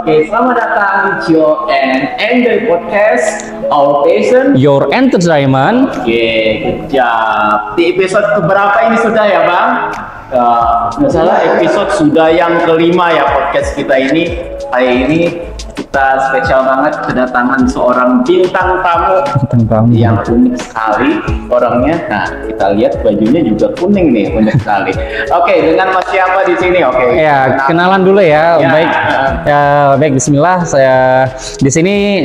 Oke, selamat datang di Cio and Enjoy Podcast. Our passion, your entertainment. Oke, good job. Di episode keberapa ini sudah ya, Bang? Nggak salah episode sudah yang kelima ya podcast kita ini. Hari ini kita spesial banget kedatangan seorang bintang tamu yang unik sekali orangnya. Nah, kita lihat bajunya juga kuning nih, unik sekali. Oke, dengan Mas siapa di sini? Oke. Ya, kenalan dulu ya. Baik. Ya, baik. Bismillah. Saya di sini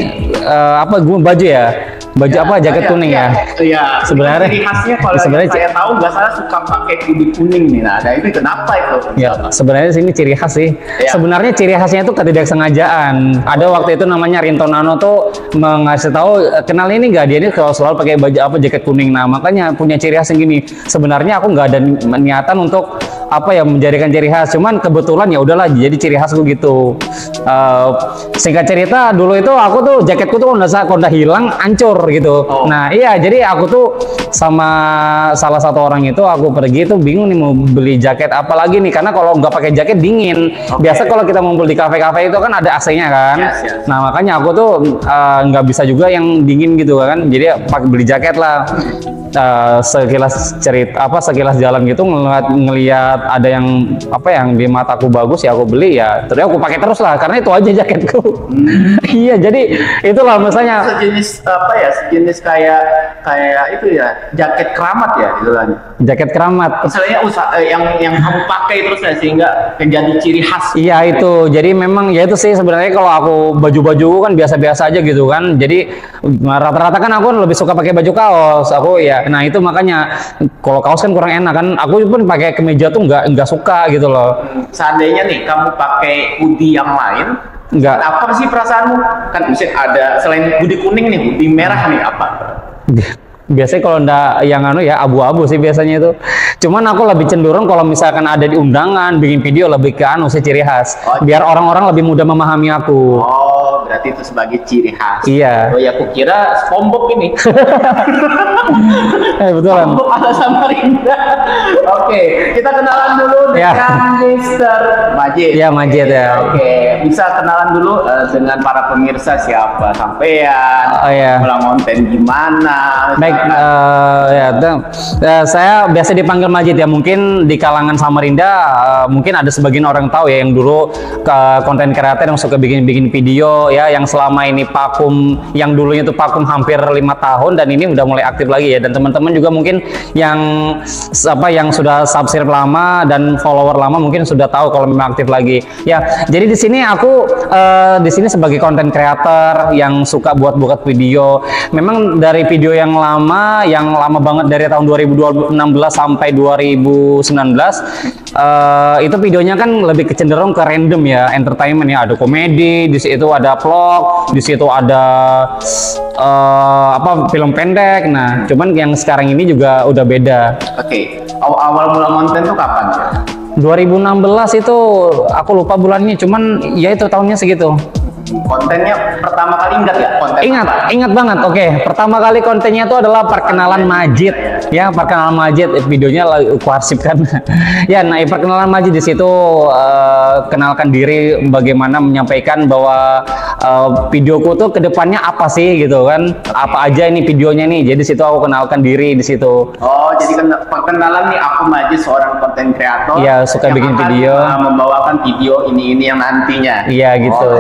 gua baju ya. Baju apa? Jaket kuning ya. Iya. Sebenarnya ciri khasnya kalau saya tahu nggak salah suka pakai hoodie kuning nih. Nah, itu kenapa itu? Ya, sebenarnya sini ciri khas sih. Ya. Sebenarnya ciri khasnya itu ketidaksengajaan. Ada waktu itu namanya Rinto Nano tuh mengasih tahu, kenal ini nggak, dia ini kalau selalu pakai baju jaket kuning. Nah, makanya punya ciri khas yang gini. Sebenarnya aku nggak ada niatan untuk menjadikan ciri khas, cuman kebetulan ya udahlah jadi ciri khasku gitu. Singkat cerita, dulu itu aku tuh jaketku tuh kalau udah hilang hancur gitu. Nah iya, jadi aku tuh sama salah satu orang itu aku pergi tuh bingung nih mau beli jaket apa lagi nih, karena kalau nggak pakai jaket dingin. Biasa kalau kita ngumpul di kafe-kafe itu kan ada AC-nya kan. Nah makanya aku tuh nggak bisa juga yang dingin gitu kan, jadi pakai beli jaket lah. Sekilas jalan gitu ngelihat ada yang yang di mataku bagus ya aku beli ya, terus aku pakai terus lah karena itu aja jaketku. Iya, jadi itulah misalnya sejenis kayak itu ya, jaket keramat ya istilahnya. Jaket keramat. Misalnya yang kamu pakai terus ya sehingga menjadi ciri khas. Iya itu, jadi memang ya itu sih sebenarnya kalau aku baju-baju kan biasa-biasa aja gitu kan. Jadi rata-rata kan aku lebih suka pakai baju kaos. Aku ya, nah itu makanya kalau kaos kan kurang enak kan. Aku pun pakai kemeja tuh nggak suka gitu loh. Seandainya nih kamu pakai hoodie yang lain, nggak. Apa sih perasaanmu? Kan bisa ada selain hoodie kuning nih, hoodie merah nih apa? Biasanya kalau ndak yang abu-abu sih biasanya itu. Cuman aku lebih cenderung kalau misalkan ada di undangan bikin video lebih ke sih ciri khas. Biar orang-orang lebih mudah memahami aku. Oh, berarti itu sebagai ciri khas. Iya. Oh ya, aku kira SpongeBob ini. Betul. SpongeBob ala Samarinda. Oke, kita kenalan dulu dengan Mr. Majid. Iya, Majid ya. Oke, bisa kenalan dulu dengan para pemirsa siapa sampean. Oh iya. Mulai konten gimana? Baik. Saya biasa dipanggil Majid ya, mungkin di kalangan Samarinda mungkin ada sebagian orang tahu ya yang dulu konten kreator yang suka bikin video ya, yang selama ini vakum, yang dulunya itu vakum hampir 5 tahun dan ini udah mulai aktif lagi ya. Dan teman-teman juga mungkin yang sudah subscribe lama dan follower lama mungkin sudah tahu kalau memang aktif lagi ya. Jadi di sini aku di sini sebagai konten kreator yang suka buat video. Memang dari video yang lama banget dari tahun 2016 sampai 2019 itu videonya kan lebih kecenderung ke random ya, entertainment ya, ada komedi, di situ ada vlog, di situ ada film pendek. Nah, cuman yang sekarang ini juga udah beda. Oke. Awal mula konten tuh kapan? 2016 itu aku lupa bulannya, cuman ya itu tahunnya segitu. Kontennya pertama kali ingat ya? Ingat banget. Oke, pertama kali kontennya itu adalah perkenalan Majid ya, perkenalan Majid. Videonya aku arsipkan. Ya, nah perkenalan Majid di situ kenalkan diri, bagaimana menyampaikan bahwa videoku tuh kedepannya apa sih gitu kan, apa aja ini videonya nih. Jadi situ aku kenalkan diri di situ. Oh, jadi perkenalan nih, aku Majid seorang konten kreator. Iya, suka bikin video, membawakan video ini yang nantinya. Iya gitu.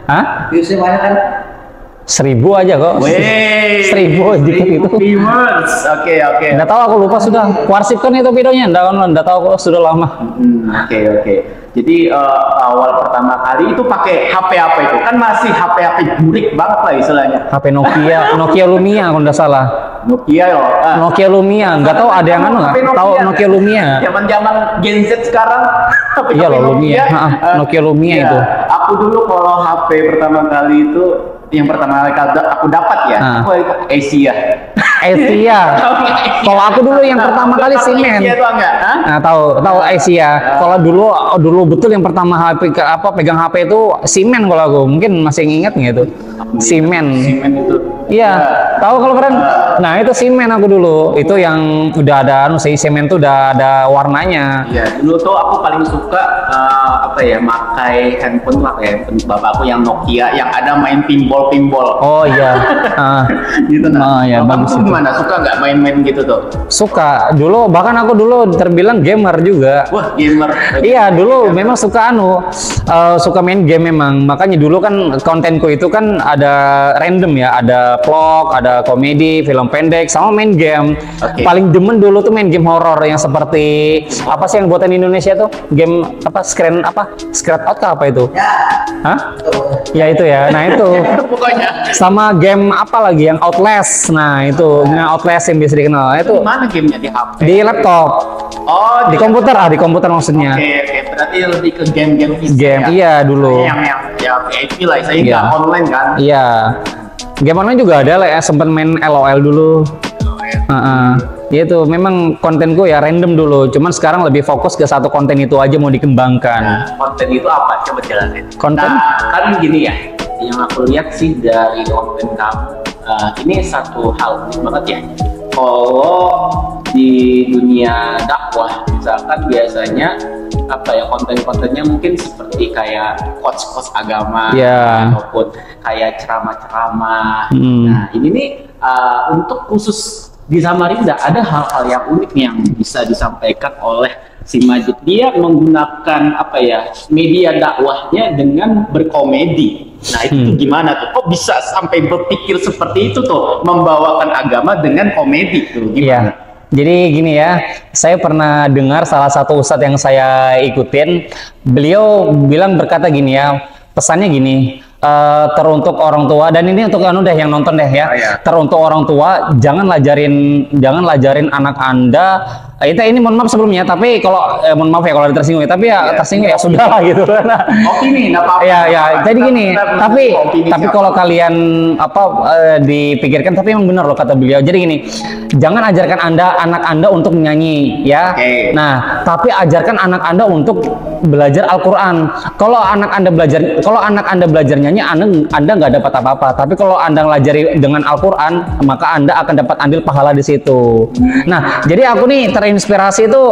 Hah? Biasanya banyak kan? 1000 aja kok. 1000 dikit itu. Viewers. Oke. Nggak tahu, aku lupa sudah. Kuarsipkan itu videonya. Nggak tahu kok, sudah lama. Oke. Jadi awal pertama kali itu pakai HP apa itu? Kan masih HP burik banget lah istilahnya. HP Nokia Lumia kalau nggak salah. Nokia Lumia, nggak tahu ada yang nggak tahu Nokia Lumia. Zaman Gen Z sekarang. Iya loh, Lumia. Nokia Lumia itu. Aku dulu kalau HP pertama kali itu, yang pertama kali aku dapat ya, aku Asia. Kalau aku dulu yang pertama kali Siemens. Asia itu enggak? Nah, tahu Asia. Kalau dulu betul yang pertama pegang HP itu Siemens kalau aku. Mungkin masih ingat nggak itu? Siemens itu. Iya, tahu kalau keren. Nah itu semen aku dulu, itu yang udah ada semen tuh udah ada warnanya. Iya, dulu tuh aku paling suka pakai handphone lah, kayak handphone bapakku yang Nokia yang ada main pinball. Oh iya. Gitu nah. Ya, bagus. Kamu gimana? Suka nggak main-main gitu tuh? Suka. Dulu bahkan aku dulu terbilang gamer juga. Wah, gamer. Iya, dulu memang suka suka main game memang. Makanya dulu kan kontenku itu kan ada random ya, ada vlog, ada komedi, film pendek, sama main game. Paling demen dulu tuh main game horor yang seperti apa sih yang buatan Indonesia tuh? Game apa? Scratch Out apa itu? Hah? Ya itu ya. Nah itu. Pokoknya. Sama game apa lagi yang Outlast. Nah itu, Outlast yang biasa dikenal. Itu mana gamenya, di HP? Di laptop. Oh, di komputer. Di komputer maksudnya. Oke. Berarti lebih ke game-game game, iya dulu. Yang VIP lah, saya nggak online kan? Iya. Game online juga ada lah ya, sempat main LOL dulu. Ya itu memang kontenku ya random dulu, cuman sekarang lebih fokus ke satu konten itu aja mau dikembangkan. Nah, konten itu apa? Coba jelasin. Konten? Kan gini ya, yang aku lihat sih dari konten kamu, ini satu hal banget ya. Kalau di dunia dakwah, misalkan biasanya konten-kontennya mungkin seperti kayak coach agama, ataupun kayak ceramah-ceramah. Nah ini nih untuk khusus di Samarinda ada hal-hal yang unik yang bisa disampaikan oleh si Majid. Dia menggunakan media dakwahnya dengan berkomedi. Nah itu gimana tuh? Kok bisa sampai berpikir seperti itu tuh, membawakan agama dengan komedi tuh? Gimana? Jadi gini ya, saya pernah dengar salah satu ustadz yang saya ikutin, beliau berkata gini ya, pesannya gini. Teruntuk orang tua, dan ini untuk yang nonton deh ya. Teruntuk orang tua, jangan lajarin anak Anda. Ini mohon maaf sebelumnya, tapi kalau mohon maaf ya kalau ada tersinggung, tapi ya tersinggung ya sudah lah gitu. Opini, nggak apa-apa. Ya. Jadi gini, tapi kalau kalian dipikirkan, tapi emang benar loh kata beliau. Jadi gini, jangan ajarkan anak Anda untuk menyanyi, ya. Nah, tapi ajarkan anak Anda untuk belajar Al-Quran. Kalau anak Anda belajar nyanyi, Anda nggak dapat apa-apa. Tapi kalau Anda ngelajari dengan Al-Quran, maka Anda akan dapat ambil pahala di situ. Nah, jadi aku nih terinspirasi itu,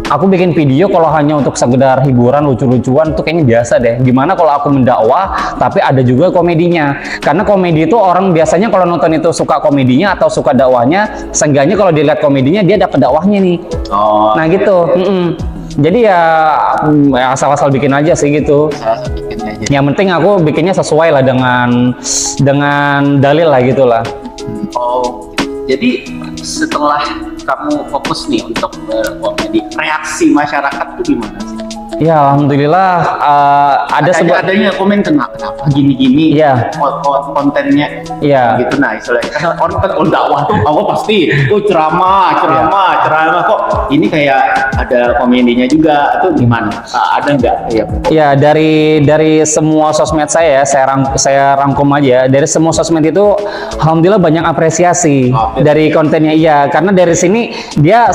aku bikin video kalau hanya untuk sekedar hiburan, lucu-lucuan tuh kayaknya biasa deh. Gimana kalau aku mendakwah, tapi ada juga komedinya. Karena komedi itu orang biasanya kalau nonton itu suka komedinya atau suka dakwahnya, seenggaknya kalau dilihat komedinya dia dapat dakwahnya nih. Nah gitu. Jadi ya asal-asal bikin aja sih gitu. Yang penting aku bikinnya sesuai lah dengan dalil lah gitulah. Oh, jadi setelah kamu fokus nih untuk berkomedi, reaksi masyarakat tuh gimana sih? Ya alhamdulillah adanya komen kenapa gini-gini kontennya gitu. Nah istilahnya karena orang kan dakwah tuh pasti ceramah kok ini kayak ada komedinya juga tuh gimana? Ada nggak? Ya dari semua sosmed saya rangkum aja, dari semua sosmed itu alhamdulillah banyak apresiasi dari kontennya. Iya, karena dari sini dia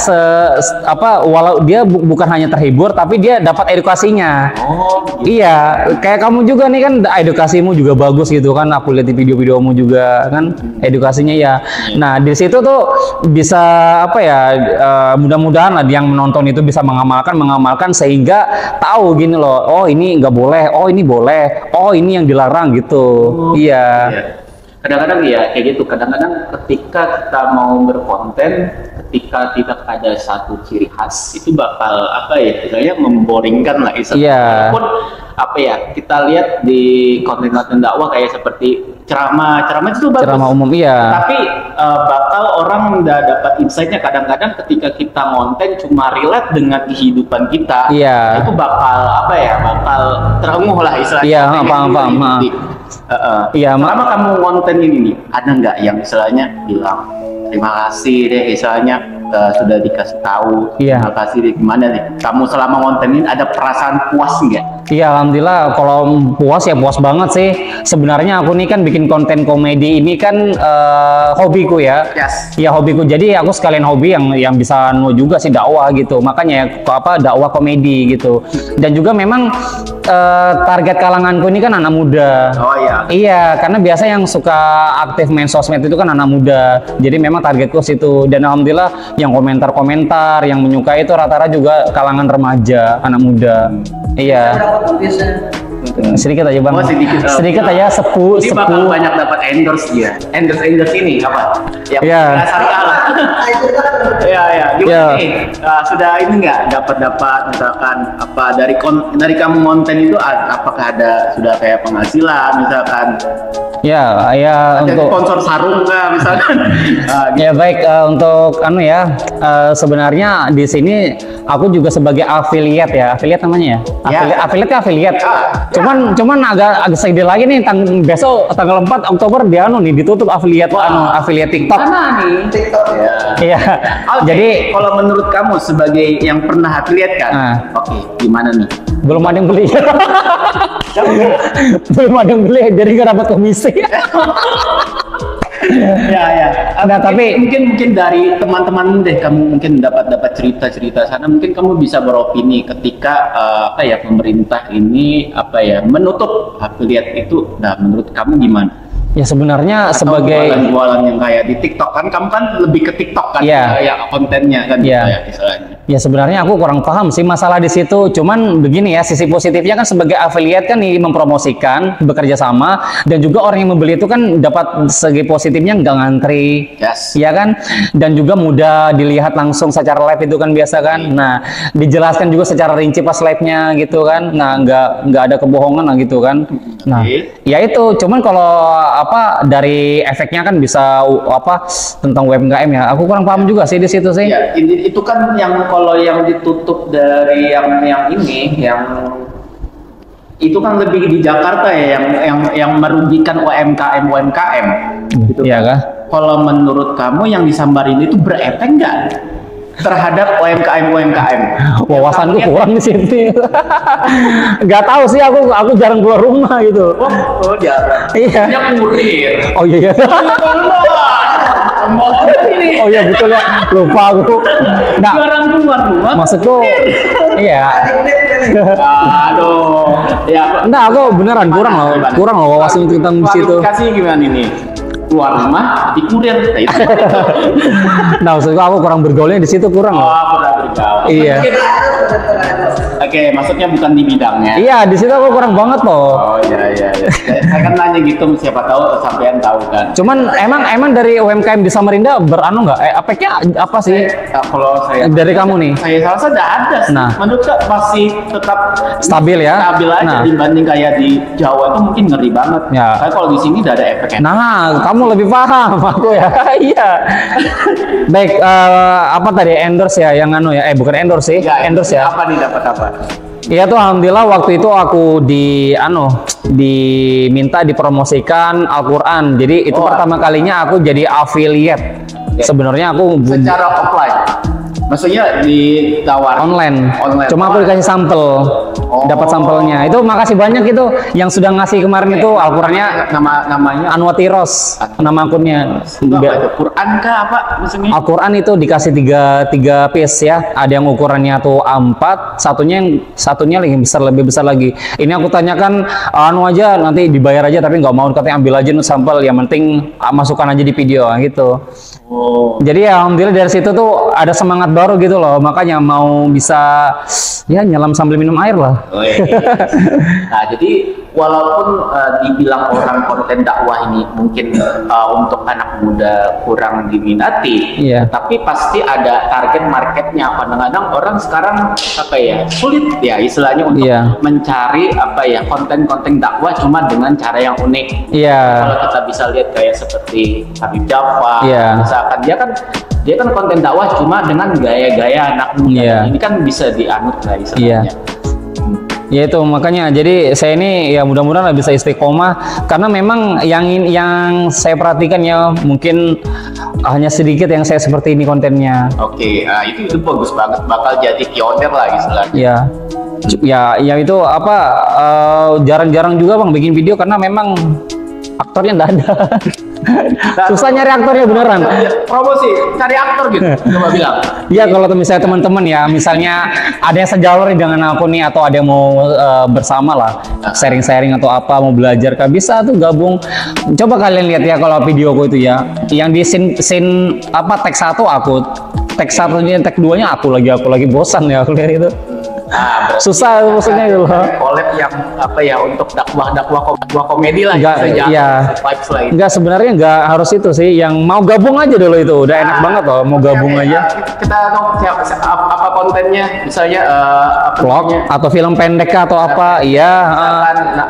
walau dia bukan hanya terhibur, tapi dia dapat edukasinya. Gitu. Iya, kayak kamu juga nih kan edukasimu juga bagus gitu kan. Aku lihat di video-videomu juga kan edukasinya ya. Nah di situ tuh bisa mudah-mudahan lah yang menonton itu bisa mengamalkan sehingga tahu gini loh. Oh ini nggak boleh. Oh ini boleh. Oh ini yang dilarang gitu. Iya. Kadang-kadang ya kayak gitu. Kadang-kadang ketika kita mau berkonten, ketika tidak ada satu ciri khas, itu bakal istilahnya memboringkan lah istilahnya. Walaupun kita lihat di konten-konten dakwah kayak seperti ceramah itu bagus. Ceramah umum Tapi bakal orang udah dapat insight-nya. Kadang-kadang ketika kita ngonten cuma relate dengan kehidupan kita, itu bakal bakal terenguh lah istilahnya. Iya, paham. Selama kamu konten ini nih, ada nggak yang istilahnya bilang terima kasih deh istilahnya sudah dikasih tahu. Iya. Terima kasih. Gimana nih? Kamu selama ngontenin ada perasaan puas nggak? Iya, alhamdulillah. Kalau puas ya puas banget sih. Sebenarnya aku nih kan bikin konten komedi ini kan hobiku ya. Yes. Ya hobiku. Jadi aku sekalian hobi yang bisa juga sih dakwah gitu. Makanya dakwah komedi gitu. Dan juga memang target kalanganku ini kan anak muda. Oh iya. Iya, karena biasa yang suka aktif main sosmed itu kan anak muda. Jadi memang targetku situ. Dan alhamdulillah yang komentar-komentar, yang menyukai itu rata-rata juga kalangan remaja, anak muda. Iya. Sedikit aja bang. Oh, sedikit aja sepuh. Ini bakal banyak dapat endorse dia. Endorse ini apa? Yang dasar kalah. Iya. Gimana nih? Sudah ini nggak dapat misalkan apa dari kamu konten itu apakah sudah kayak penghasilan misalkan? Ya ada untuk sponsor sarung nggak misalkan? Gitu. Ya baik untuk sebenarnya di sini aku juga sebagai afiliat namanya ya. Afiliat. Cuman agak sedih lagi nih besok tanggal 4 Oktober dia ditutup afiliat TikTok. Mana nih? TikTok ya. Iya. Okay. Jadi kalau menurut kamu sebagai yang pernah afiliat kan? Oke, gimana nih? Belum ada yang beli. Belum ada yang beli, jadi nggak dapat komisi. Ya. Nah, tapi mungkin dari teman-teman deh, kamu mungkin dapat cerita sana. Mungkin kamu bisa beropini ketika pemerintah ini menutup afiliat itu. Nah, menurut kamu gimana? Ya sebenarnya atau sebagai jualan yang kayak di TikTok kan, kamu kan lebih ke TikTok kan, yang kontennya kan, istilahnya. Ya sebenarnya aku kurang paham sih masalah di situ. Cuman begini ya, sisi positifnya kan sebagai afiliat kan ini mempromosikan, bekerja sama, dan juga orang yang membeli itu kan dapat segi positifnya nggak ngantri, ya kan? Dan juga mudah dilihat langsung secara live itu kan biasa kan. Nah, dijelaskan juga secara rinci pas live-nya gitu kan. Nah, nggak ada kebohongan lah gitu kan. Nah, ya itu. Cuman kalau dari efeknya kan bisa tentang UMKM ya. Aku kurang paham juga sih di situ sih. Ya, itu kan kalau yang ditutup dari yang itu kan lebih di Jakarta ya, yang merugikan UMKM gitu. Iya kah? Kalau menurut kamu yang disambarin itu berefek nggak terhadap UMKM? Wawasanku kurang di sini. Nggak tahu sih, aku jarang keluar rumah gitu. Oh jarang. Iya. Dia kurir. Oh iya. Oh iya betul ya, lupa aku. Nah, jarang keluar rumah. Maksudku, iya. Aduh. Ya. Nah, aku beneran kurang loh wawasan tentang di situ. Kasih gimana ini? Keluar rumah di kurir. Nah, maksudku aku kurang bergaulnya di situ kurang loh. Kurang bergaul. Iya. Oke, maksudnya bukan di bidangnya. Iya, di situ aku kurang banget loh. Oh iya. Saya kan nanya gitu, siapa tahu sampean tahu kan. Cuman emang dari UMKM di Samarinda nggak? Efeknya apa sih? Kalau saya dari kamu nih? Saya rasa tidak ada sih. Nah, menurut saya masih tetap stabil ya. Stabil aja dibanding kayak di Jawa itu mungkin ngeri banget. Ya. Kayak kalau di sini tidak ada efeknya. Nah, kamu lebih paham aku ya. Iya. Baik, apa tadi endorse ya yang bukan endorse sih. Ya, endorse ya. Apa nih, dapat apa? Iya tuh alhamdulillah waktu itu aku diminta dipromosikan Al-Qur'an. Jadi itu pertama kalinya aku jadi affiliate. Sebenarnya aku secara offline. Maksudnya ditawar online. Cuma aku dikasih sampel, dapat sampelnya. Itu makasih banyak itu yang sudah ngasih kemarin itu Al-Qur'annya. Namanya Anwatiros, nama akunnya. Quran kah apa maksudnya? Al-Qur'an itu dikasih tiga piece ya. Ada yang ukurannya tuh A4, satunya lebih besar lagi. Ini aku tanyakan aja nanti dibayar aja, tapi nggak mau, katanya ambil aja sampel. Yang penting masukkan aja di video gitu. Jadi ya alhamdulillah dari situ tuh ada semangat baru gitu loh, makanya mau bisa ya nyelam sambil minum air lah. Nah jadi walaupun dibilang orang konten dakwah ini mungkin untuk anak muda kurang diminati, tapi pasti ada target marketnya. Kadang-kadang orang sekarang sulit ya istilahnya untuk mencari konten-konten dakwah cuma dengan cara yang unik. Kalau kita bisa lihat kayak seperti Habib Jafar, misalkan dia kan konten dakwah cuma dengan gaya-gaya anak muda. Ini kan bisa dianut lah istilahnya. Ya itu makanya jadi saya ini ya mudah-mudahan bisa istiqomah, karena memang yang saya perhatikan ya mungkin hanya sedikit yang saya seperti ini kontennya. Oke, itu bagus banget, bakal jadi pionir lah istilahnya. Ya, ya itu apa jarang-jarang juga bang bikin video karena memang aktornya nggak ada. Susah nyari aktornya beneran. Promosi, cari aktor gitu. Coba bilang. Iya kalau misalnya teman-teman ya, misalnya ada yang sejalur dengan aku nih atau ada yang mau bersama lah, sharing-sharing atau apa mau belajar, kan bisa tuh gabung. Coba kalian lihat ya kalau videoku itu ya, yang di scene apa tag 1 aku, tag 1-nya, tag 2-nya aku lagi bosan ya aku lihat itu. Susah maksudnya itu loh. Collab yang apa ya untuk dakwah komedi lah. Enggak sebenarnya nggak harus itu sih, yang mau gabung aja dulu itu udah enak banget loh, mau gabung aja. Kita tahu apa kontennya, misalnya vlog atau film pendek atau apa, iya.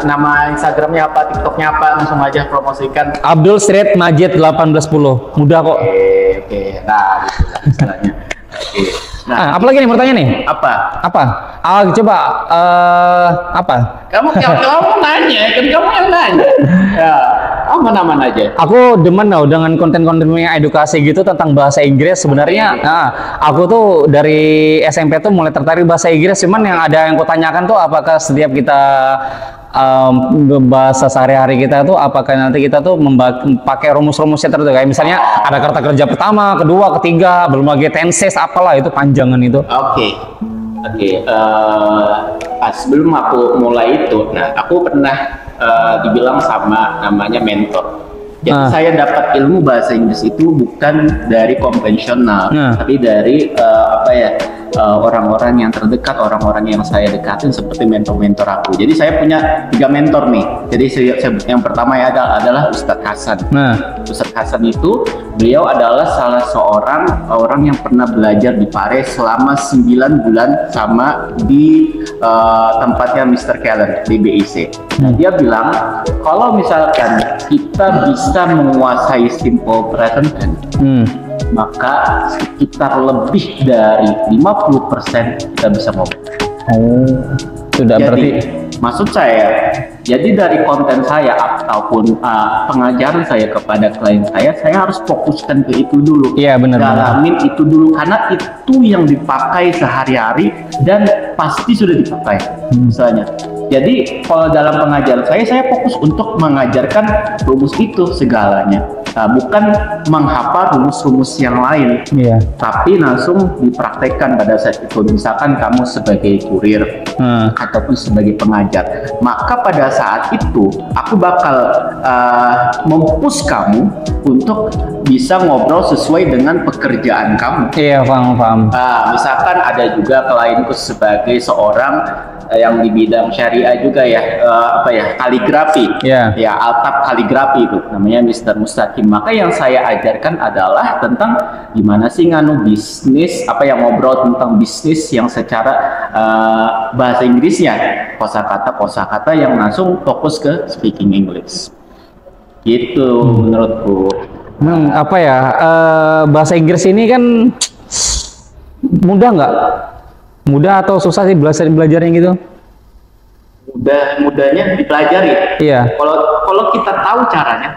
Nama Instagramnya apa, TikToknya apa, langsung aja promosikan. Abdul Street Majid 1810, mudah kok. Oke, nah gitu lah istilahnya. Nah, apa lagi nih bertanya nih? Apa? Coba apa? Kamu nanya, kan kamu yang nanya. Ya, aman-aman aja. Aku demen tau dengan konten-konten yang edukasi gitu tentang bahasa Inggris sebenarnya. Nah, aku tuh dari SMP tuh mulai tertarik bahasa Inggris, cuman yang ada yang kutanyakan tuh apakah setiap kita bahasa sehari-hari kita tuh apakah nanti kita tuh pakai rumus-rumusnya tertentu kayak misalnya ada kata kerja pertama, kedua, ketiga, belum lagi tenses apalah itu panjangan itu. Oke. Sebelum aku mulai itu, nah aku pernah dibilang sama namanya mentor. Jadi saya dapat ilmu bahasa Inggris itu bukan dari konvensional, tapi dari orang-orang yang terdekat, orang-orang yang saya dekatin seperti mentor-mentor aku. Jadi saya punya 3 mentor nih. Jadi yang pertama ya adalah Ustadz Hasan. Ustadz Hasan itu beliau adalah salah seorang orang yang pernah belajar di Pare selama 9 bulan sama di tempatnya Mr. Kellen di BIC. Dia bilang kalau misalkan kita bisa menguasai simple present tense, maka sekitar lebih dari 50% kita bisa ngobrol. Sudah berarti maksud saya, jadi dari konten saya ataupun pengajaran saya kepada klien saya harus fokuskan ke itu dulu. Iya benar. Dalamin itu dulu karena itu yang dipakai sehari-hari dan pasti sudah dipakai. Misalnya. Jadi kalau dalam pengajaran saya fokus untuk mengajarkan rumus itu segalanya. Bukan menghafal rumus-rumus yang lain, tapi langsung dipraktekkan pada saat itu. Misalkan kamu sebagai kurir ataupun sebagai pengajar, maka pada saat itu aku bakal mempush kamu untuk bisa ngobrol sesuai dengan pekerjaan kamu. Iya, paham. Misalkan ada juga klienku sebagai seorang yang di bidang syariah juga ya, kaligrafi, ya Altab kaligrafi itu namanya Mr. Mustaqim. Maka yang saya ajarkan adalah tentang gimana sih nganu bisnis, ngobrol tentang bisnis yang secara bahasa Inggrisnya, kosakata yang langsung fokus ke speaking English. Gitu menurutku. Bahasa Inggris ini kan mudah nggak? Mudah atau susah sih belajarnya gitu? Mudahnya dipelajari. Iya. Kalau kita tahu caranya.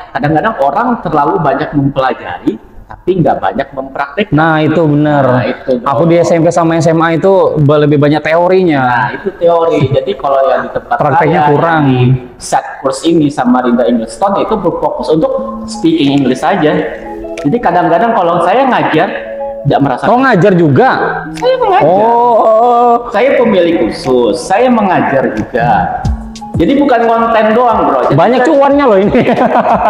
Kadang-kadang orang terlalu banyak mempelajari tapi nggak banyak mempraktek. Nah itu benar. Aku di SMP sama SMA itu lebih banyak teorinya. Nah itu teori. Jadi kalau yang di tempat prakteknya kurang. Di set course ini sama Rinda English Stone itu berfokus untuk speaking English saja. Jadi kadang-kadang kalau saya ngajar tidak merasa. Oh ngajar juga? Saya mengajar. Saya pemilik khusus. Saya mengajar juga. Jadi bukan konten doang bro. Jadi banyak cuannya loh ini.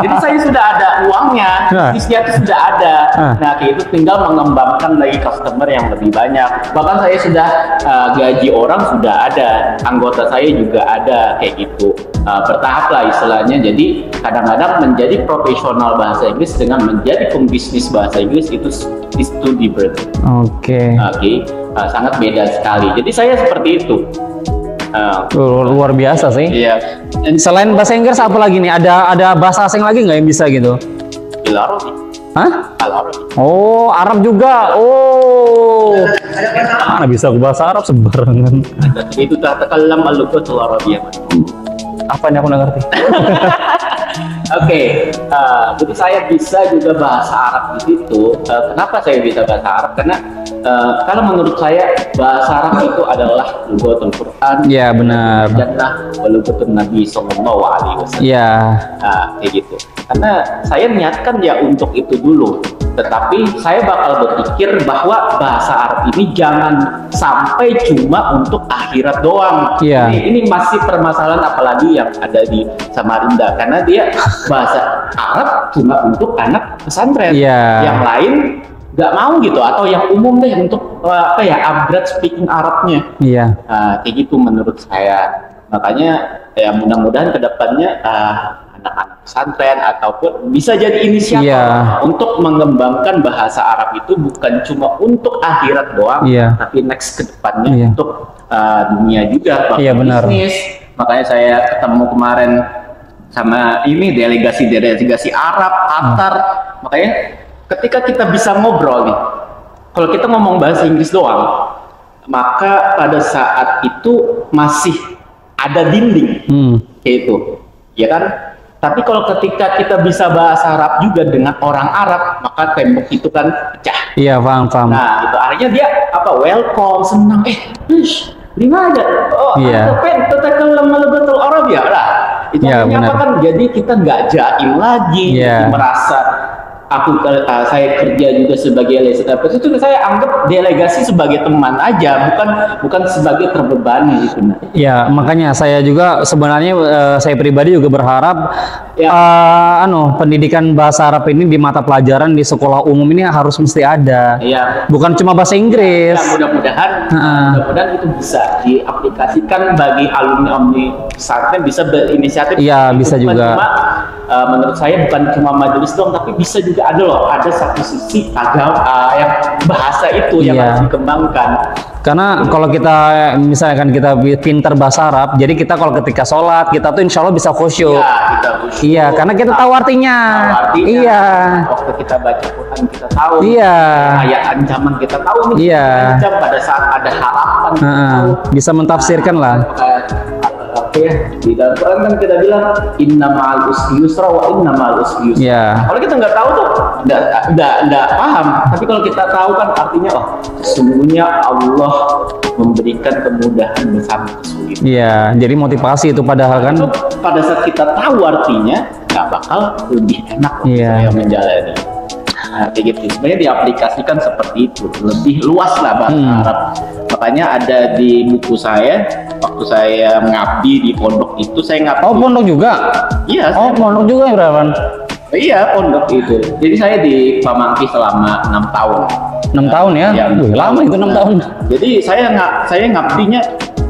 Jadi saya sudah ada uangnya, bisnisnya itu sudah ada. Nah kayak itu tinggal mengembangkan lagi customer yang lebih banyak. Bahkan saya sudah gaji orang sudah ada, anggota saya juga ada kayak gitu. Bertahap lah istilahnya. Jadi kadang-kadang menjadi profesional bahasa Inggris dengan menjadi pembisnis bahasa Inggris itu is two different. Oke. Sangat beda sekali. Jadi saya seperti itu. Luar biasa sih. Iya. Selain bahasa Inggris apa lagi nih? Ada bahasa asing lagi nggak yang bisa gitu? Arabi. Hah? Arabi. Oh, Arab juga. Oh. Mana bisa aku bahasa Arab sembarangan. Itu tatakallam al-lughatul arabiyyah. Apa nih aku nggak ngerti. Oke, jadi saya bisa juga bahasa Arab di situ. Kenapa saya bisa bahasa Arab? Karena kalau menurut saya bahasa Arab itu adalah lughatul Quran. Iya benar. Jannah walughatul Nabi Sallallahu Alaihi Wasallam. Iya. Kayak gitu. Karena saya niatkan ya untuk itu dulu. Tetapi saya bakal berpikir bahwa bahasa Arab ini jangan sampai cuma untuk akhirat doang. Iya. Ini masih permasalahan apalagi yang ada di Samarinda, karena dia bahasa Arab cuma untuk anak pesantren. Iya. Yang lain nggak mau gitu, atau yang umum deh untuk upgrade speaking Arabnya. Iya. Kayak gitu menurut saya. Makanya ya mudah-mudahan kedepannya anak-anak pesantren ataupun bisa jadi inisiator untuk mengembangkan bahasa Arab itu bukan cuma untuk akhirat doang, tapi next kedepannya untuk dunia juga, bisnis. Makanya saya ketemu kemarin sama ini delegasi Arab, Qatar. Makanya ketika kita bisa ngobrol nih, kalau kita ngomong bahasa Inggris doang, maka pada saat itu masih ada dinding, kayak itu, ya kan? Tapi kalau ketika kita bisa bahasa Arab juga dengan orang Arab, maka tembok itu kan pecah. Iya, paham. Nah, itu artinya dia welcome, senang. Gimana? Tatakallam al-lughatul Arabiyah lah. Itu artinya apa kan? Jadi kita nggak jaim lagi, merasa saya kerja juga sebagai legislator, itu saya anggap delegasi sebagai teman aja, bukan sebagai terbebani gitu. Ya, makanya saya juga sebenarnya saya pribadi juga berharap pendidikan bahasa Arab ini di mata pelajaran di sekolah umum ini harus mesti ada. Iya. Bukan cuma bahasa Inggris. Ya, mudah-mudahan itu bisa diaplikasikan bagi alumni pesantren, bisa berinisiatif. Iya, bisa juga. Menurut saya bukan cuma majelis doang, tapi bisa juga ada satu sisi agama yang bahasa itu yang harus dikembangkan. Karena kalau kita misalkan kita pintar bahasa Arab, jadi kita kalau ketika sholat kita tuh insya Allah bisa khusyuk. Iya, karena kita tahu artinya. Iya. Waktu kita baca Quran kita tahu. Iya. Ayat ancaman kita tahu nih. Iya. Ancam pada saat ada harapan. Bisa mentafsirkan lah. Di dalam Quran kan kita bilang inna ma'al usri yusra wa inna ma'al usri yusra. Kalau kita nggak tahu tuh nggak paham. Tapi kalau kita tahu kan artinya sesungguhnya Allah memberikan kemudahan bersama kesulitan. Iya, jadi motivasi itu padahal kan. Itu pada saat kita tahu artinya nggak bakal lebih enak saya menjalani. Kayak gitu. Sebenarnya diaplikasikan seperti itu, lebih luas lah bahasa Arab. Makanya ada di buku saya, waktu saya mengabdi di pondok itu, saya ngabdi. Oh, pondok juga? Iya. Pondok juga ya, Berawan? Iya, pondok itu. Jadi saya di Pamangki selama 6 tahun. 6 tahun ya? Lama itu 6 tahun. Jadi saya ngabdinya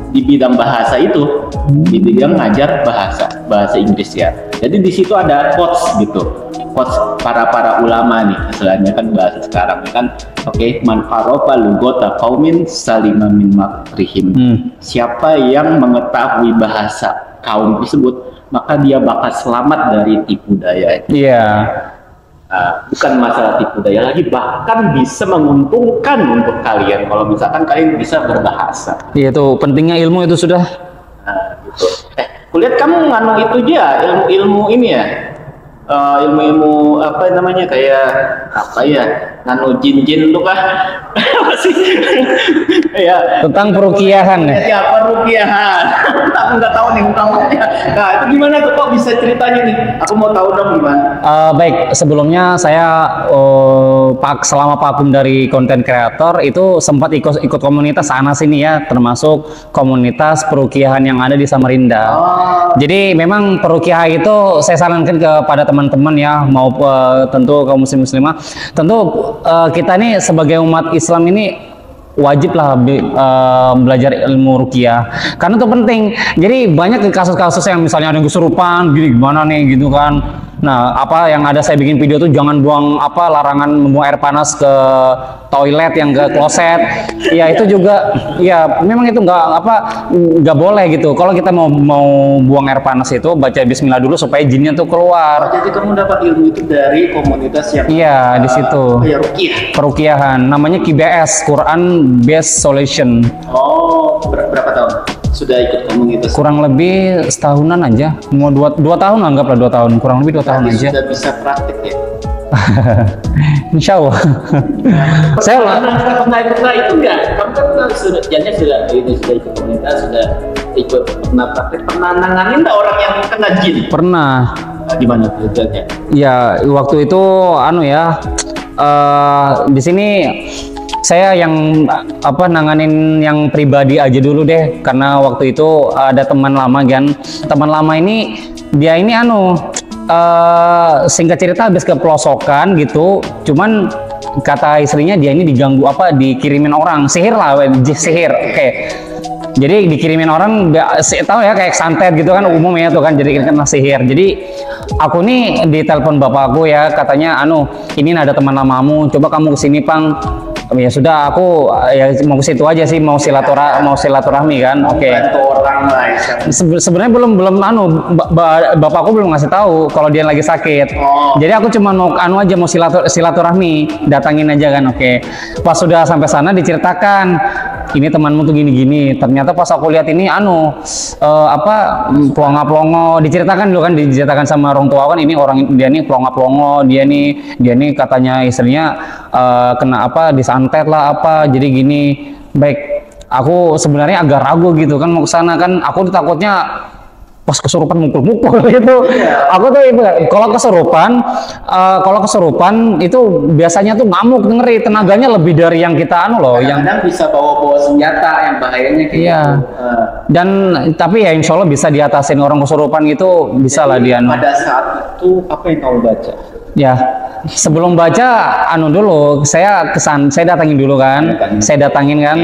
di bidang bahasa itu, di bidang ngajar bahasa Inggris ya. Jadi di situ ada quotes gitu. Quotes para ulama nih, istilahnya kan bahasa sekarang kan, man farofa lugota qaumin salima min makrihim. Siapa yang mengetahui bahasa kaum tersebut, maka dia bakal selamat dari tipu daya. Iya. Bukan masalah tipu daya lagi, bahkan bisa menguntungkan untuk kalian kalau misalkan kalian bisa berbahasa. Iya, tuh pentingnya ilmu itu sudah. Gitu. Kulihat kamu nganu itu aja, ilmu ini ya. Ilmu-ilmu apa namanya, kayak apa ya, nano jin lu kah? Apa sih? Ya, tentang perukiahan ya? Ya, perukiahan. Aku nggak tahu nih utamanya. Nah, itu gimana tuh, kok bisa ceritanya nih? Aku mau tahu dong gimana. Baik, sebelumnya saya selama vakum dari konten kreator itu sempat ikut komunitas sana sini ya, termasuk komunitas perukiahan yang ada di Samarinda. Jadi memang perukiah itu saya sarankan kepada teman-teman ya, mau tentu kaum muslimah, tentu kita ini sebagai umat Islam ini wajiblah belajar ilmu ruqyah karena itu penting. Jadi banyak kasus-kasus yang misalnya ada yang kesurupan gimana nih gitu kan. Nah, apa yang ada saya bikin video tuh jangan buang larangan membuang air panas ke toilet yang ke kloset. Ya itu juga ya memang itu nggak boleh gitu. Kalau kita mau buang air panas itu baca bismillah dulu supaya jinnya tuh keluar. Jadi kamu dapat ilmu itu dari komunitas yang di situ. Perukiahan. Namanya QBS, Quran Based Solution. Berapa tahun? sudah ikut komunitas? Kurang lebih setahunan aja, mau dua tahun, anggaplah 2 tahun, kurang lebih 2 tahun aja. Sudah bisa praktik ya? Insya Allah. Saya pernah itu enggak? Kamu kan sudah ikut komunitas, sudah ikut pernah praktik, pernah nanganin enggak orang yang kena jin? pernah. Gimana tujuannya? Ya waktu itu di sini saya yang nanganin yang pribadi aja dulu deh, karena waktu itu ada teman lama kan. Teman lama ini dia ini singkat cerita habis keplosokan gitu, cuman kata istrinya dia ini diganggu dikirimin orang sihir lah, sihir. Oke. Jadi dikirimin orang, tahu ya kayak santet gitu kan umum ya tuh kan, jadi kena sihir. Jadi aku nih ditelepon bapakku ya, katanya ini ada teman lamamu, coba kamu kesini Pang. Ya sudah, aku ya mau ke situ aja sih, mau silaturahmi kan. Oke. Sebenarnya belum bapakku belum ngasih tahu kalau dia lagi sakit. Jadi aku cuma mau aja mau silaturahmi, datangin aja kan. Oke. Pas sudah sampai sana diceritakan, ini temanmu tuh gini-gini. Ternyata pas aku lihat ini pelongo-pelongo, diceritakan dulu kan, diceritakan sama orang tua kan, ini orang dia nih pelongo-pelongo, dia nih katanya istrinya kena disantet lah jadi gini. Baik, aku sebenarnya agak ragu gitu kan mau ke sana kan, aku takutnya pas kesurupan mukul-mukul gitu. Aku tuh kalau kesurupan itu biasanya tuh ngamuk, ngeri, tenaganya lebih dari yang kita yang bisa bawa senjata yang bahayanya kayak gitu. Dan tapi ya insya Allah bisa diatasin orang kesurupan gitu, bisa lah dia. Pada saat itu apa yang kamu baca? Ya, sebelum baca dulu, saya datangin dulu kan. Saya datangin kan.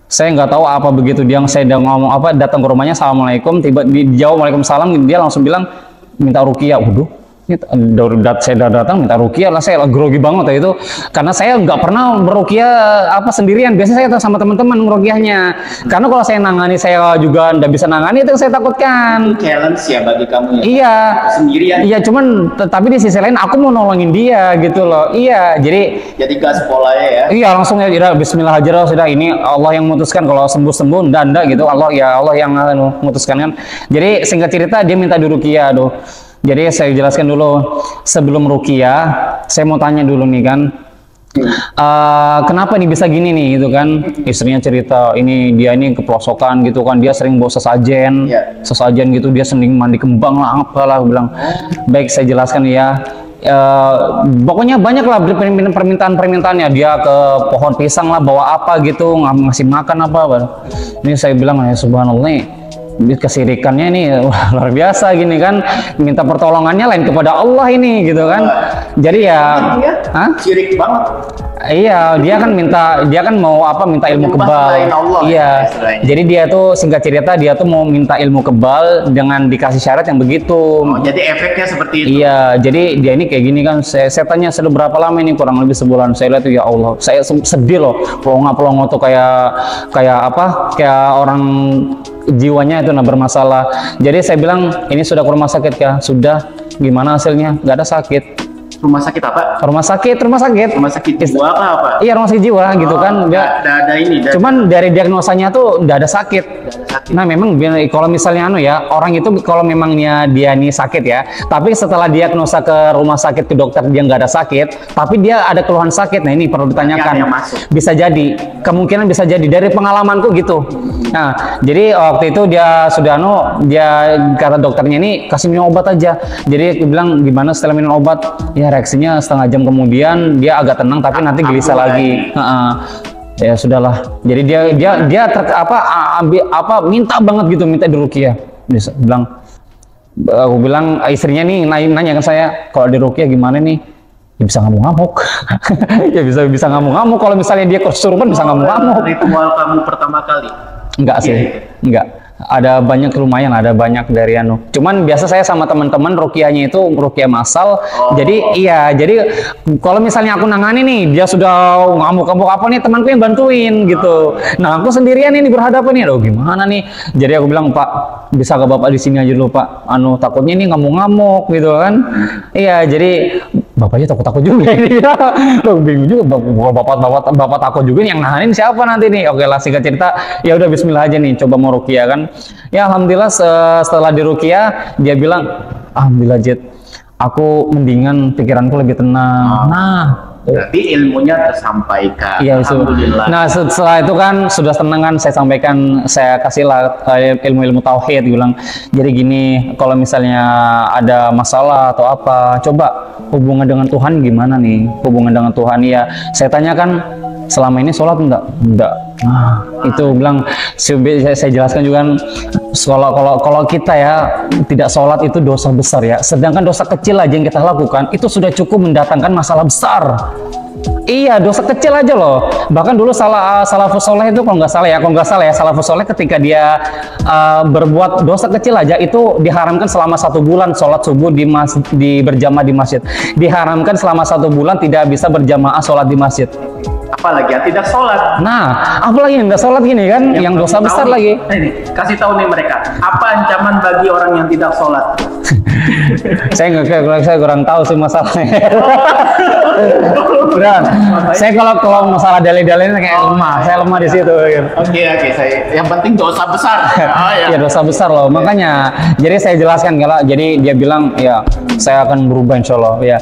Saya nggak tahu apa begitu dia saya ngomong datang ke rumahnya, assalamualaikum, tiba dijawab waalaikumsalam, dia langsung bilang minta ruqyah. Waduh, saya datang minta ruqyah lah, saya grogi banget ya itu, karena saya nggak pernah meruqyah sendirian. Biasanya saya sama teman-teman meruqyahnya, karena kalau saya nangani saya juga nggak bisa nangani, itu saya takutkan. Challenge ya bagi kamu ya? Iya, sendirian. Iya, cuman tapi di sisi lain aku mau nolongin dia gitu loh. Iya, jadi gas polanya ya? Iya, langsung ya Bismillah aja sudah, ini Allah yang memutuskan, kalau sembuh ndak gitu, Allah yang memutuskan kan. Jadi singkat cerita dia minta diruqyah. Jadi saya jelaskan dulu, sebelum ruqyah saya mau tanya dulu nih kan, kenapa nih bisa gini nih gitu kan. Istrinya cerita, dia ini keplosokan gitu kan, dia sering bawa sesajen gitu, dia sering mandi kembang lah apalah. Bilang baik, saya jelaskan ya. Pokoknya banyak lah permintaannya, dia ke pohon pisang lah bawa apa gitu, ngasih makan apa. Ini saya bilang ya subhanallah nih, kesirikannya ini luar biasa gini kan, minta pertolongannya lain kepada Allah ini gitu kan. Jadi syirik banget. Iya, dia kan mau minta ilmu kebal. Iya. Jadi dia tuh singkat cerita dia tuh mau minta ilmu kebal dengan dikasih syarat yang begitu. Jadi efeknya seperti itu. Iya, jadi dia ini kayak gini kan. Saya tanya sudah berapa lama ini, kurang lebih sebulan. Saya lihat tuh ya Allah, saya sedih loh. Pelongo tuh kayak orang jiwanya itu bermasalah. Jadi saya bilang, ini sudah ke rumah sakit kah? Sudah. Gimana hasilnya? Nggak ada sakit. Rumah sakit apa? Rumah sakit jiwa apa? Iya, rumah sakit jiwa gitu kan. Cuman dari diagnosanya tuh nggak ada sakit. Nah memang kalau misalnya orang itu kalau memangnya dia nih sakit ya, tapi setelah diagnosa ke rumah sakit, ke dokter, dia nggak ada sakit, tapi dia ada keluhan sakit. Nah ini perlu ditanyakan. Bisa jadi, kemungkinan bisa jadi dari pengalamanku gitu. Nah jadi waktu itu dia kata dokternya ini kasih minum obat aja. Jadi dia bilang gimana setelah minum obat? Ya reaksinya setengah jam kemudian dia agak tenang, tapi nanti gelisah lagi. Ya sudahlah. Jadi dia minta banget gitu, minta diruqyah. Dia bilang, aku bilang istrinya nih nanya ke saya, kalau diruqyah gimana nih? Ya bisa ngamuk-ngamuk. Ya bisa ngamuk-ngamuk. Kalau misalnya dia kesurupan bisa ngamuk-ngamuk. Ritual kamu pertama kali? Enggak sih, enggak. Ada banyak, lumayan ada banyak dari anu. Cuman biasa saya sama teman-teman rukiahnya itu rukiah massal. Jadi iya, jadi kalau misalnya aku nangani nih, dia sudah ngamuk-ngamuk apa nih, temanku yang bantuin gitu. Nah, aku sendirian ini berhadapan nih, aduh gimana nih. Jadi aku bilang, "Pak, bisa ke Bapak di sini aja dulu, Pak. Anu takutnya ini ngamuk-ngamuk gitu kan." Iya, jadi bapaknya takut-takut juga ini. Loh, bingung juga bapak takut juga nih, yang nahanin siapa nanti nih. Oke lah, singkat cerita, ya udah bismillah aja nih, coba mau rukiah kan. Ya alhamdulillah setelah di rukiah dia bilang, "Alhamdulillah Jet, aku mendingan, pikiranku lebih tenang." Nah, berarti ilmunya tersampaikan. iya, Alhamdulillah. nah setelah itu kan sudah tenang kan, saya sampaikan, saya kasih lah ilmu-ilmu tauhid, bilang jadi gini, kalau misalnya ada masalah atau apa, coba hubungan dengan Tuhan gimana nih, hubungan dengan Tuhan. Ya saya tanyakan, selama ini sholat enggak? Nah, itu bilang, saya jelaskan juga kan, kalau kita ya tidak sholat itu dosa besar ya, sedangkan dosa kecil aja yang kita lakukan itu sudah cukup mendatangkan masalah besar. Iya, dosa kecil aja loh. Bahkan dulu salafus soleh itu kalau nggak salah ya salafus soleh ketika dia berbuat dosa kecil aja itu diharamkan selama 1 bulan sholat subuh di berjamaah di masjid. Diharamkan selama 1 bulan tidak bisa berjamaah sholat di masjid. Apalagi yang tidak sholat. Nah, apalagi yang nggak sholat gini kan, yang dosa besar lagi. Ini kasih tahu nih mereka, apa ancaman bagi orang yang tidak sholat? saya kurang tahu sih masalahnya. Udah, saya kalau masalah dalil-dalil kayak lemah, saya lemah di situ. Oke, saya yang penting dosa besar. Ya dosa besar loh. Makanya, jadi saya jelaskan kalau, jadi dia bilang ya saya akan berubah insya Allah ya.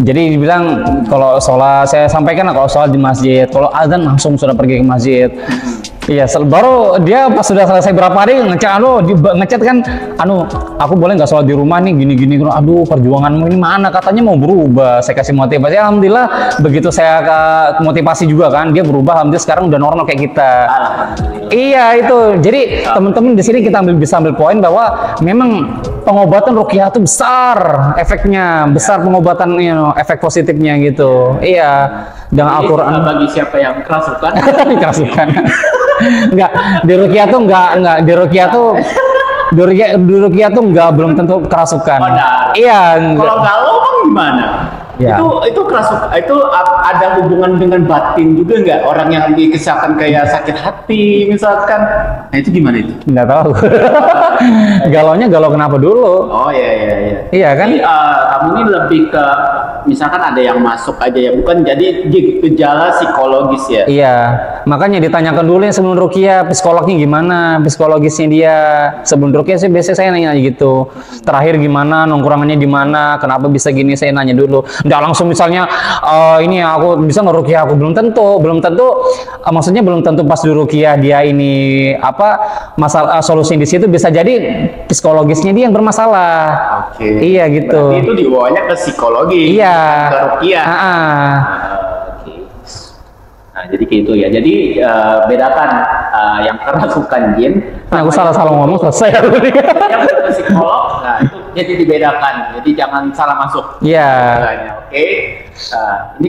Jadi dibilang kalau sholat, saya sampaikan kalau sholat di masjid, kalau azan langsung sudah pergi ke masjid. Iya, baru dia pas sudah selesai berapa hari ngechat kan, aku boleh nggak sholat di rumah nih gini-gini. Aduh, perjuanganmu ini mana, katanya mau berubah. Saya kasih motivasi, alhamdulillah begitu saya motivasi juga kan, dia berubah, alhamdulillah sekarang udah normal kayak kita. Iya itu, jadi teman-teman di sini kita bisa ambil poin bahwa memang pengobatan ruqyah itu besar efeknya, besar pengobatan, efek positifnya gitu. Iya, dengan Al-Quran. Bagi siapa yang kerasukan? Kerasukan. Enggak, di ruqyah tuh di ruqyah tuh belum tentu kerasukan. Iya. Kalau galau kan gimana? Ya. Itu kerasukan, itu ada hubungan dengan batin juga nggak? Orang yang dikisahkan kayak sakit hati misalkan, nah itu gimana itu? Nggak tahu. Galaunya galau kenapa dulu? Oh iya. Iya kan? Jadi, kamu ini lebih ke misalkan ada yang masuk aja ya, bukan jadi gejala psikologis ya? Iya, makanya ditanyakan dulu yang sebelum ruqyah psikolognya gimana, psikologisnya dia. Sebelum ruqyah sih biasanya saya nanya gitu. Terakhir gimana, nongkrongannya di mana, kenapa bisa gini, saya nanya dulu. Nggak langsung misalnya ini aku bisa ngeruqyah, aku belum tentu maksudnya belum tentu pas di ruqyah dia ini masalah solusi di situ, bisa jadi psikologisnya dia yang bermasalah. Oke. Iya gitu. Berarti itu dibawanya ke psikologi. Iya. Ke ruqyah. Oke. Nah, jadi gitu ya. Jadi bedakan yang kerasukan jin. Nah, aku salah ngomong selesai. Yang ke psikolog, nah itu jadi dibedakan. Jadi jangan salah masuk. Iya. Oke. Ini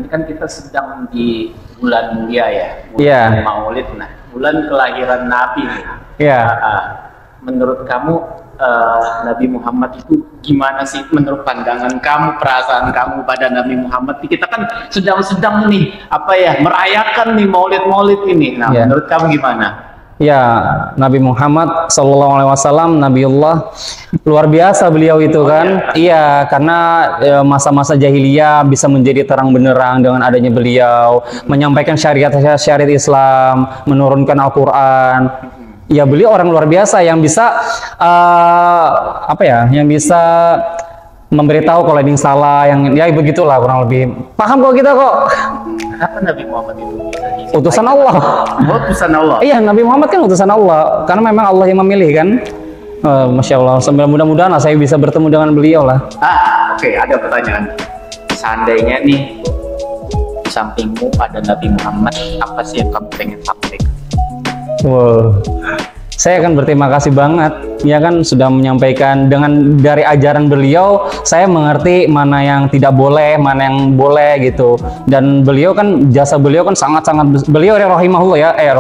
kan kita sedang di bulan mulia ya. Bulan Maulid. Nah, bulan kelahiran Nabi nih. Iya. Menurut kamu Nabi Muhammad itu gimana sih, menurut pandangan kamu, perasaan kamu pada Nabi Muhammad? Kita kan sedang nih merayakan nih Maulid ini. Nah, menurut kamu gimana? Ya, Nabi Muhammad SAW, Nabiullah, luar biasa beliau itu kan. Iya, karena masa-masa jahiliyah bisa menjadi terang benderang dengan adanya beliau, menyampaikan syariat Islam, menurunkan Al-Quran. Ya, beliau orang luar biasa yang bisa yang bisa memberitahu kalau ini salah, yang ya begitulah kurang lebih. Paham kok kita kok. Kenapa Nabi Muhammad itu bisa utusan Allah. Utusan Allah. Iya, Nabi Muhammad kan utusan Allah, karena memang Allah yang memilih kan. Masya Allah, mudah-mudahan lah saya bisa bertemu dengan beliau lah. Oke, ada pertanyaan. Seandainya nih sampingmu ada Nabi Muhammad, apa sih yang kamu pengen sampaikan? Wow. Saya akan berterima kasih banget ya kan sudah menyampaikan dengan dari ajaran beliau saya mengerti mana yang tidak boleh, mana yang boleh gitu. Dan beliau kan jasa beliau kan sangat-sangat beliau rahimahullah ya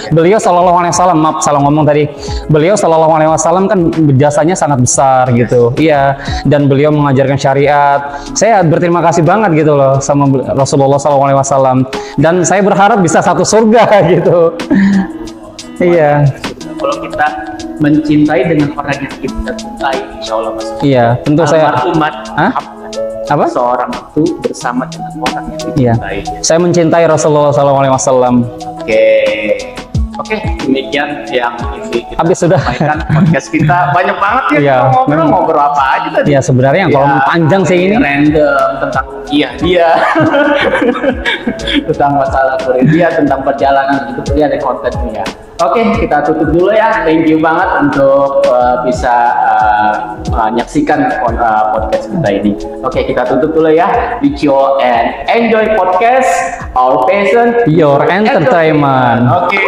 beliau sallallahu alaihi wasallam, maaf salah ngomong tadi. Beliau sallallahu alaihi wasallam kan jasanya sangat besar gitu. Iya, dan beliau mengajarkan syariat. Saya berterima kasih banget gitu loh sama Rasulullah sallallahu alaihi wasallam dan saya berharap bisa satu surga gitu. Iya. Kalau kita mencintai dengan orang yang kita cintai, insya Allah Mas. Iya, tentu saya. Apa? Seorang itu bersama dengan orang yang dicintai. Iya. Saya mencintai Rasulullah SAW. Oke, demikian yang ini kita habis sudah sampaikan podcast kita. Banyak banget ya iya, ngobrol apa aja tadi. Iya, sebenarnya kalau panjang sih ini random tentang dia tentang masalah kuliah, tentang perjalanan itu kuliah ada kontennya. Oke, kita tutup dulu ya. Thank you banget untuk bisa menyaksikan podcast kita ini. Oke, kita tutup dulu ya. Enjoy podcast, our passion, your entertainment. Oke.